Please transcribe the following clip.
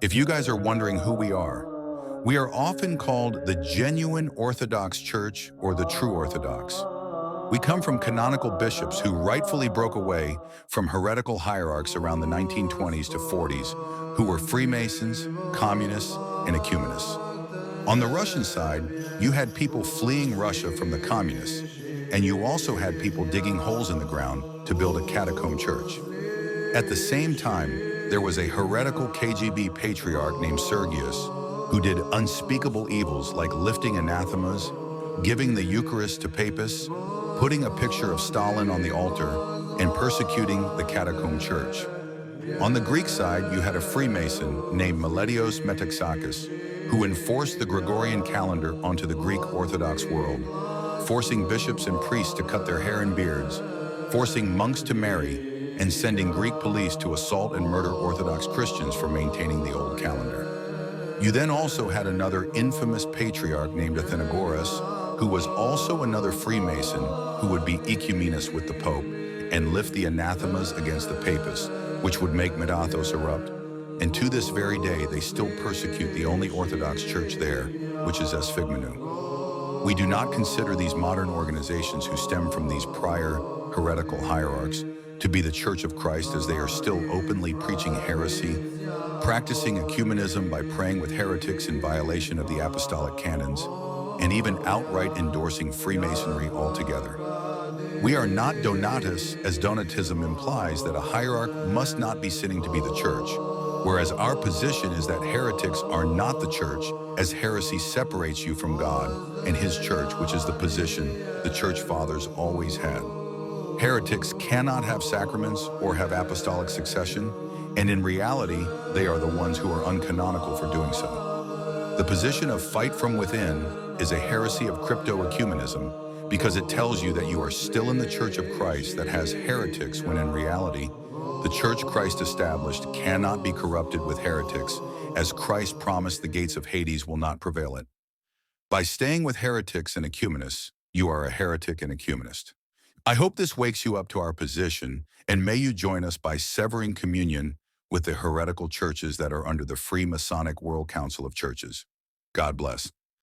If you guys are wondering who we are often called the genuine Orthodox Church or the true Orthodox. We come from canonical bishops who rightfully broke away from heretical hierarchs around the 1920s to 40s, who were Freemasons, communists, and ecumenists. On the Russian side, you had people fleeing Russia from the communists, and you also had people digging holes in the ground to build a catacomb church. At the same time, there was a heretical KGB patriarch named Sergius who did unspeakable evils like lifting anathemas, giving the Eucharist to papists, putting a picture of Stalin on the altar, and persecuting the catacomb church. On the Greek side, you had a Freemason named Meletios Metaxakis who enforced the Gregorian calendar onto the Greek Orthodox world, forcing bishops and priests to cut their hair and beards, forcing monks to marry, and sending Greek police to assault and murder Orthodox Christians for maintaining the old calendar. You then also had another infamous patriarch named Athenagoras, who was also another Freemason who would be ecumenist with the Pope and lift the anathemas against the papists, which would make Metathos erupt. And to this very day, they still persecute the only Orthodox church there, which is Esphigmenou. We do not consider these modern organizations who stem from these prior heretical hierarchs to be the Church of Christ, as they are still openly preaching heresy, practicing ecumenism by praying with heretics in violation of the apostolic canons, and even outright endorsing Freemasonry altogether. We are not Donatus, as Donatism implies that a hierarch must not be sinning to be the church, whereas our position is that heretics are not the church, as heresy separates you from God and His church, which is the position the church fathers always had. Heretics cannot have sacraments or have apostolic succession, and in reality, they are the ones who are uncanonical for doing so. The position of fight from within is a heresy of crypto-ecumenism because it tells you that you are still in the Church of Christ that has heretics, when in reality, the Church Christ established cannot be corrupted with heretics, as Christ promised the gates of Hades will not prevail it. By staying with heretics and ecumenists, you are a heretic and ecumenist. I hope this wakes you up to our position, and may you join us by severing communion with the heretical churches that are under the Free Masonic World Council of Churches. God bless.